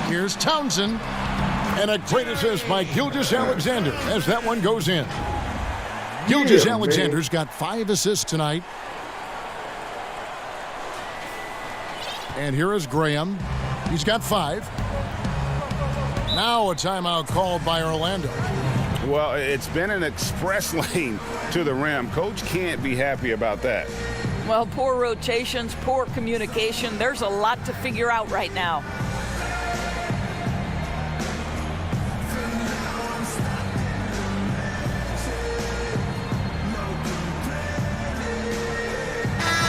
Here's Townsend. And a great assist by Gilgeous-Alexander as that one goes in. Gilgeous-Alexander's got 5 assists tonight. And here is Graham. He's got 5. Now a timeout called by Orlando. Well, it's been an express lane to the rim. Coach can't be happy about that. Well, poor rotations, poor communication. There's a lot to figure out right now.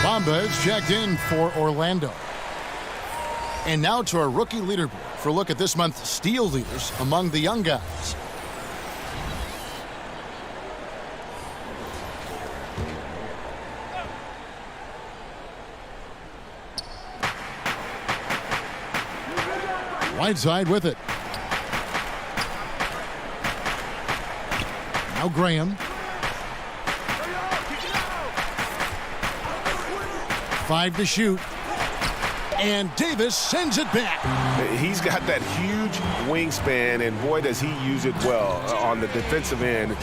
Bamba is checked in for Orlando. And now to our rookie leaderboard for a look at this month's steal leaders among the young guys. Whiteside with it. Now Graham. 5 to shoot. And Davis sends it back. He's got that huge wingspan, and boy, does he use it well on the defensive end.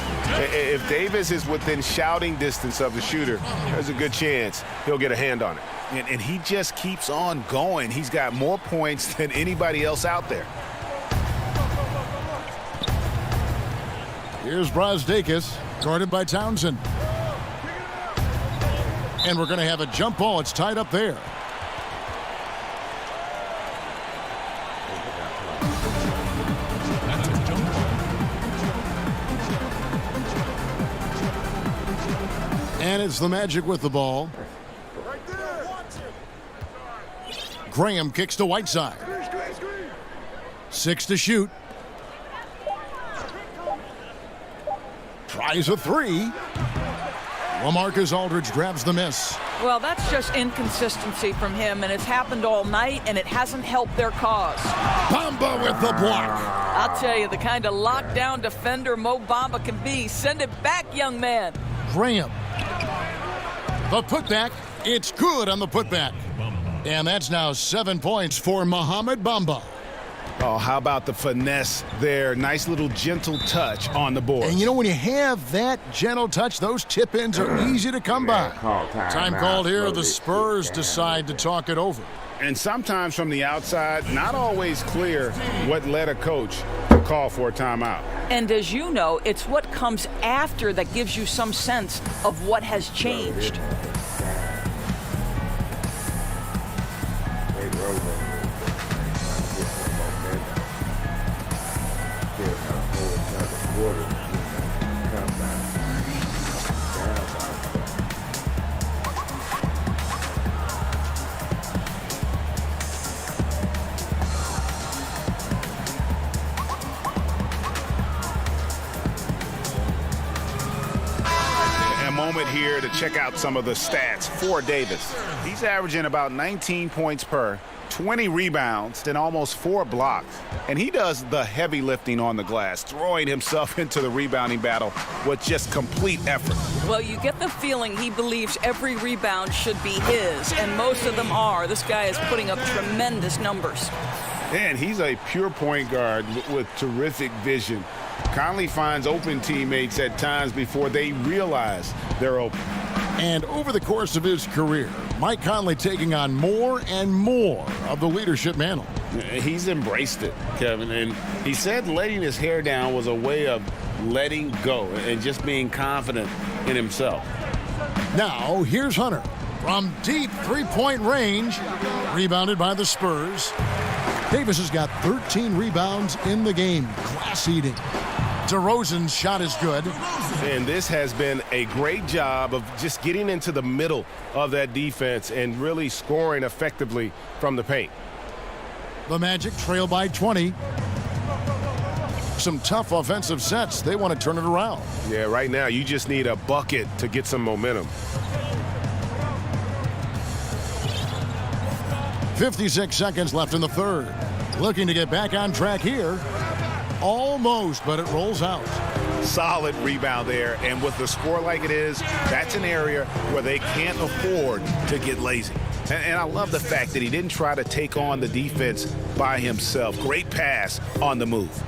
If Davis is within shouting distance of the shooter, there's a good chance he'll get a hand on it. And he just keeps on going. He's got more points than anybody else out there. Here's Brazdeikis, guarded by Townsend. And we're going to have a jump ball. It's tied up there. And it's the Magic with the ball. Graham kicks to Whiteside. 6 to shoot. Tries a 3. LaMarcus Aldridge grabs the miss. Well, that's just inconsistency from him, and it's happened all night, and it hasn't helped their cause. Bamba with the block. I'll tell you, the kind of lockdown defender Mo Bamba can be. Send it back, young man. Graham. The putback. It's good on the putback. And that's now 7 points for Mohamed Bamba. Oh, how about the finesse there? Nice little gentle touch on the board. And you know, when you have that gentle touch, those tip-ins are easy to come by. Time called here. The Spurs decide to talk it over. And sometimes from the outside, not always clear what led a coach to call for a timeout. And as you know, it's what comes after that gives you some sense of what has changed. Here to check out some of the stats for Davis. He's averaging about 19 points per, 20 rebounds, and almost 4 blocks. And he does the heavy lifting on the glass, throwing himself into the rebounding battle with just complete effort. Well, you get the feeling he believes every rebound should be his, and most of them are. This guy is putting up tremendous numbers. And he's a pure point guard with terrific vision. Conley finds open teammates at times before they realize they're open. And over the course of his career, Mike Conley taking on more and more of the leadership mantle. He's embraced it, Kevin, and he said letting his hair down was a way of letting go and just being confident in himself. Now, here's Hunter from deep three-point range, rebounded by the Spurs. Davis has got 13 rebounds in the game, class-eating. DeRozan's shot is good. And this has been a great job of just getting into the middle of that defense and really scoring effectively from the paint. The Magic trail by 20. Some tough offensive sets. They want to turn it around. Yeah, right now you just need a bucket to get some momentum. 56 seconds left in the third. Looking to get back on track here. Almost, but it rolls out. Solid rebound there, and with the score like it is, that's an area where they can't afford to get lazy. And I love the fact that he didn't try to take on the defense by himself. Great pass on the move.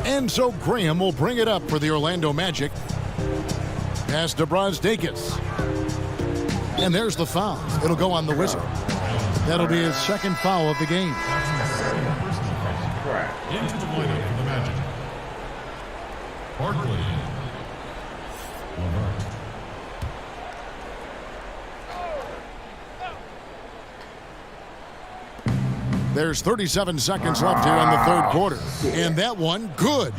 And so Graham will bring it up for the Orlando Magic. Pass to Brazdeikis. And there's the foul. It'll go on the Wizard. That'll be his second foul of the game. Into the lineup for the Magic. Barkley. Levert. There's 37 seconds left here in the third quarter. And that one, good.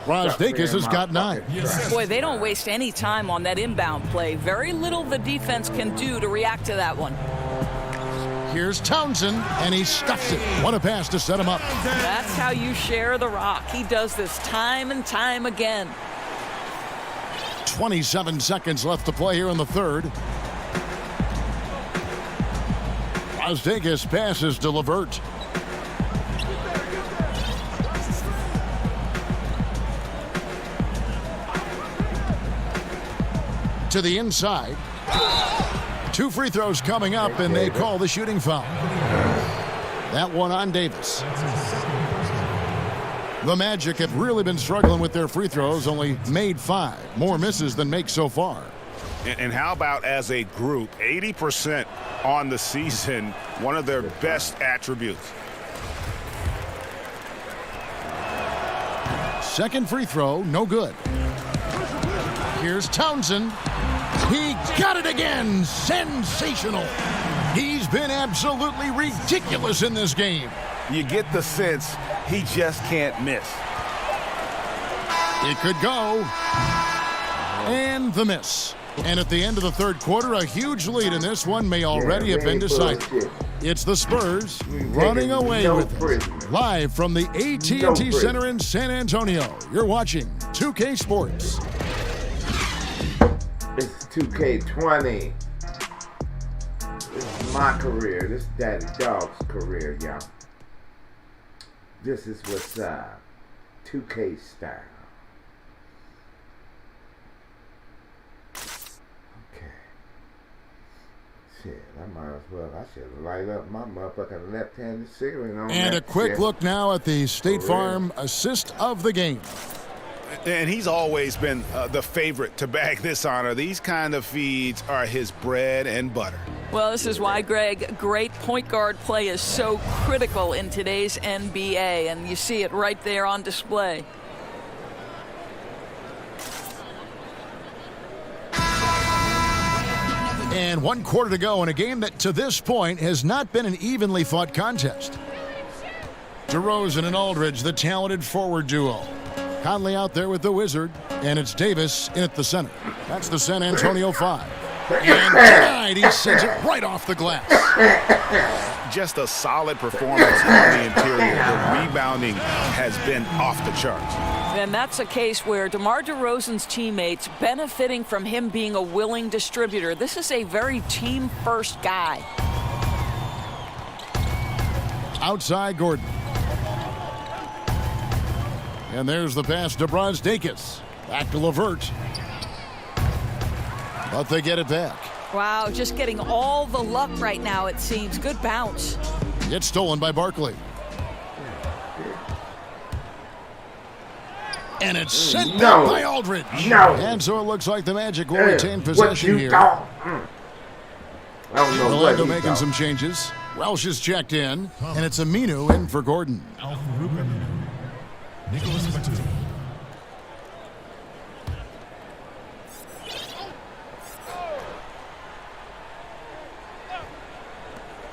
Brazdeikis has got 9. Boy, they don't waste any time on that inbound play. Very little the defense can do to react to that one. Here's Townsend, and he stuffs it. What a pass to set him up. That's how you share the rock. He does this time and time again. 27 seconds left to play here in the third. Brazdeikis passes to Levert. To the inside. 2 free throws coming up, and they call the shooting foul. That one on Davis. The Magic have really been struggling with their free throws, only made 5. More misses than makes so far. And how about as a group, 80% on the season, one of their best attributes. Second free throw, no good. Here's Townsend. He got it again. Sensational. He's been absolutely ridiculous in this game. You get the sense he just can't miss. It could go. And the miss. And at the end of the third quarter, a huge lead in this one may already have been decided. It's the Spurs running away with it. Live from the AT&T Center in San Antonio, you're watching 2K Sports. It's 2K20. This is my career. This is Daddy Dog's career, y'all. This is what's up. 2K style. Okay. Shit, I might as well. I should light up my motherfucking left-handed cigarette on And that a quick shit. look now at the State Farm assist of the game. And he's always been the favorite to bag this honor. These kind of feeds are his bread and butter. Well, this is why, Greg, great point guard play is so critical in today's NBA, and you see it right there on display. And 1 quarter to go in a game that to this point has not been an evenly fought contest. DeRozan and Aldridge, the talented forward duo. Conley out there with the Wizard, and it's Davis in at the center. That's the San Antonio 5. And tonight he sends it right off the glass. Just a solid performance on the interior. The rebounding has been off the charts. And that's a case where DeMar DeRozan's teammates benefiting from him being a willing distributor. This is a very team-first guy. Outside Gordon. And there's the pass to Brazdeikis. Back to LeVert. But they get it back. Wow, just getting all the luck right now, it seems. Good bounce. It's stolen by Barkley. And it's sent back by Aldridge. And so it looks like the Magic will retain possession here. Orlando making some changes. Welsh is checked in, and it's Aminu in for Gordon. Nicholas Batum.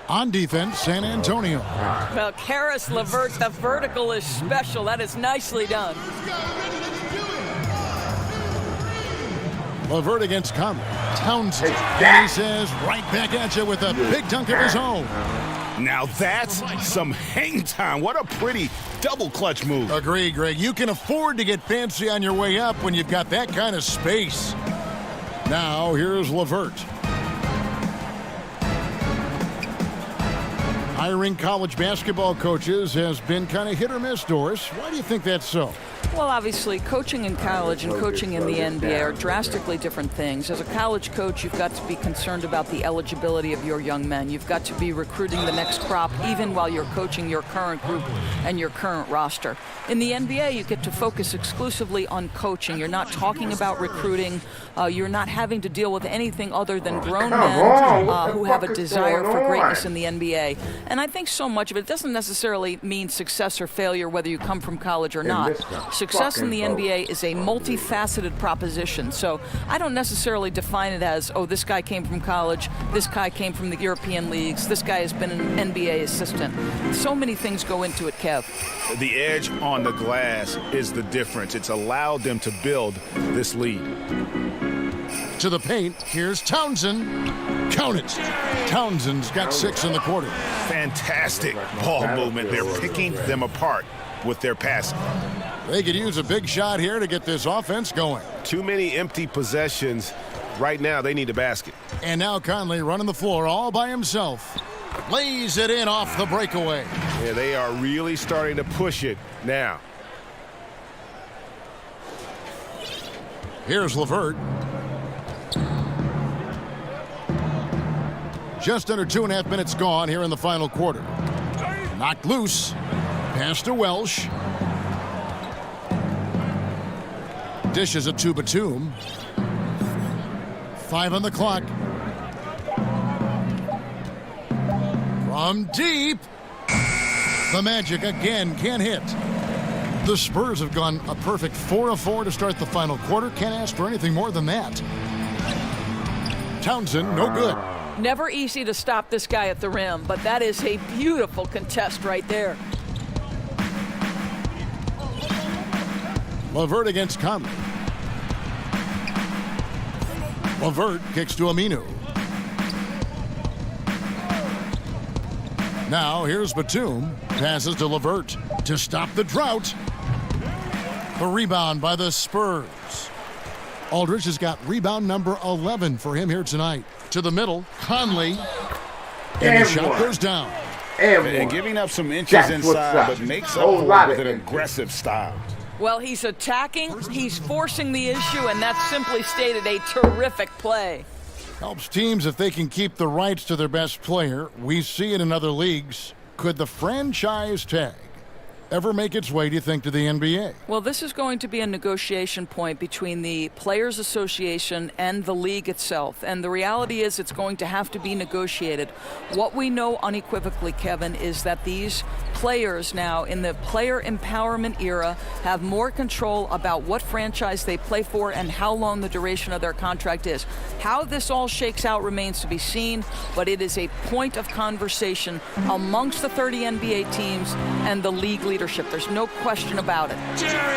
On defense, San Antonio. Well, Karis LeVert, the vertical is special. That is nicely done. LeVert against Conley. Townsend. And he says, right back at you with a big dunk of his own. Now that's some hang time. What a pretty double clutch move. Agree, Greg. You can afford to get fancy on your way up when you've got that kind of space. Now, here's LeVert. Hiring college basketball coaches has been kind of hit or miss, Doris. Why do you think that's so? Well, obviously, coaching in college and coaching in the NBA are drastically different things. As a college coach, you've got to be concerned about the eligibility of your young men. You've got to be recruiting the next crop, even while you're coaching your current group and your current roster. In the NBA, you get to focus exclusively on coaching. You're not talking about recruiting. You're not having to deal with anything other than grown men who have a desire for greatness in the NBA. And I think so much of it doesn't necessarily mean success or failure, whether you come from college or not. Success in the NBA is a multifaceted proposition. So I don't necessarily define it as, oh, this guy came from college, this guy came from the European leagues, this guy has been an NBA assistant. So many things go into it, Kev. The edge on the glass is the difference. It's allowed them to build this lead. To the paint, here's Townsend. Count it. Townsend's got 6 in the quarter. Fantastic ball movement. They're picking them apart with their passing. They could use a big shot here to get this offense going. Too many empty possessions. Right now, they need a basket. And now Conley running the floor all by himself. Lays it in off the breakaway. Yeah, they are really starting to push it now. Here's LeVert. Just under 2.5 minutes gone here in the final quarter. Knocked loose. Pass to Welsh. Dishes it to Batum. 5 on the clock. From deep. The Magic again can't hit. The Spurs have gone a perfect 4 of 4 to start the final quarter. Can't ask for anything more than that. Townsend, no good. Never easy to stop this guy at the rim, but that is a beautiful contest right there. LeVert against Conley. LeVert kicks to Aminu. Now here's Batum. Passes to LeVert to stop the drought. The rebound by the Spurs. Aldridge has got rebound number 11 for him here tonight. To the middle, Conley. And the shot goes down. And giving up some inches inside, but makes up for it with an aggressive style. Well, he's attacking, he's forcing the issue, and that's simply stated a terrific play. Helps teams if they can keep the rights to their best player. We see it in other leagues. Could the franchise tag ever make its way, do you think, to the NBA? Well, this is going to be a negotiation point between the Players Association and the league itself. And the reality is it's going to have to be negotiated. What we know unequivocally, Kevin, is that these players now in the player empowerment era have more control about what franchise they play for and how long the duration of their contract is. How this all shakes out remains to be seen, but it is a point of conversation amongst the 30 NBA teams and the league leadership. There's no question about it.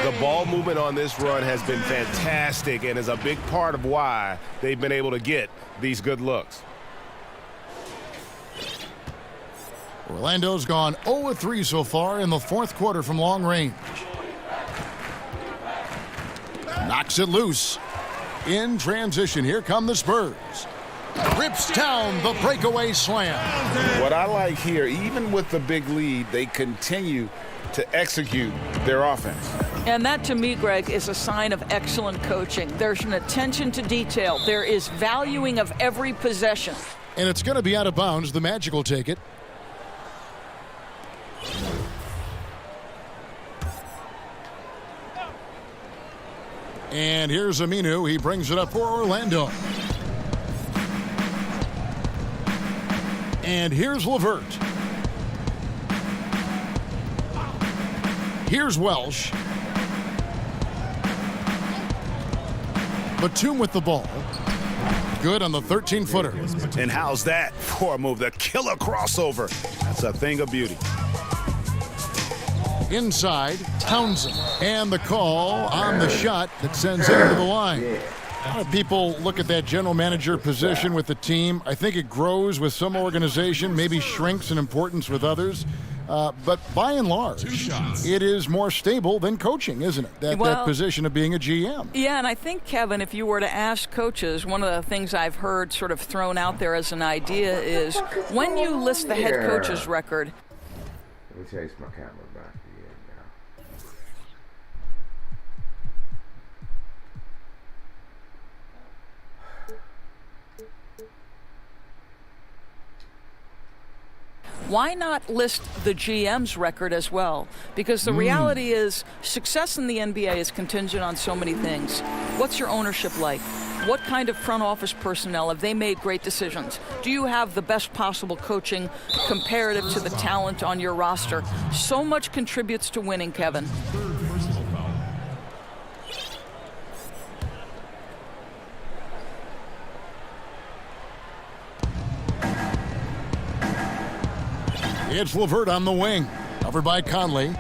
The ball movement on this run has been fantastic and is a big part of why they've been able to get these good looks. Orlando's gone 0-3 so far in the fourth quarter from long range. Knocks it loose. In transition, here come the Spurs. Rips down the breakaway slam. What I like here, even with the big lead, they continue to execute their offense. And that, to me, Greg, is a sign of excellent coaching. There's an attention to detail. There is valuing of every possession. And it's going to be out of bounds. The Magic will take it. And here's Aminu. He brings it up for Orlando. And here's LeVert. Here's Welsh. Batum with the ball. Good on the 13-footer. And how's that for a move? The killer crossover. That's a thing of beauty. Inside, Townsend. And the call on the shot that sends it into the line. A lot of people look at that general manager position with the team. I think it grows with some organization, maybe shrinks in importance with others. But by and large, it is more stable than coaching, isn't it? That position of being a GM. Yeah, and I think, Kevin, if you were to ask coaches, one of the things I've heard sort of thrown out there as an idea is when you list the head coach's record. Let me chase my camera back again now. Why not list the GM's record as well? Because the reality is success in the NBA is contingent on so many things. What's your ownership like? What kind of front office personnel? Have they made great decisions? Do you have the best possible coaching comparative to the talent on your roster? So much contributes to winning, Kevin. It's LeVert on the wing. Covered by Conley.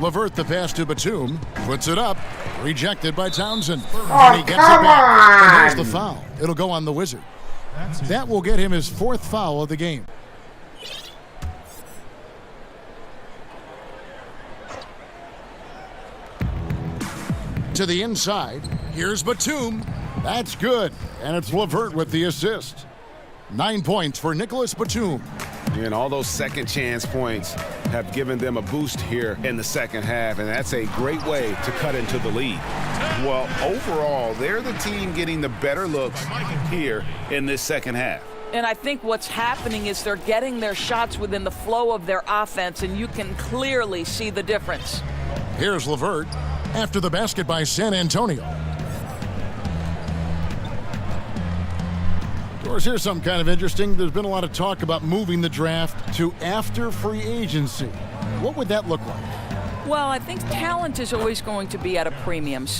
LeVert the pass to Batum. Puts it up. Rejected by Townsend. And he gets it back. And there's the foul. It'll go on the Wizard. That will get him his fourth foul of the game. To the inside. Here's Batum. That's good. And it's LeVert with the assist. 9 points for Nicholas Batum. And all those second chance points have given them a boost here in the second half, and that's a great way to cut into the lead. Well, overall, they're the team getting the better looks here in this second half. And I think what's happening is they're getting their shots within the flow of their offense, and you can clearly see the difference. Here's LeVert after the basket by San Antonio. Of course, here's something kind of interesting. There's been a lot of talk about moving the draft to after free agency. What would that look like? Well, I think talent is always going to be at a premium.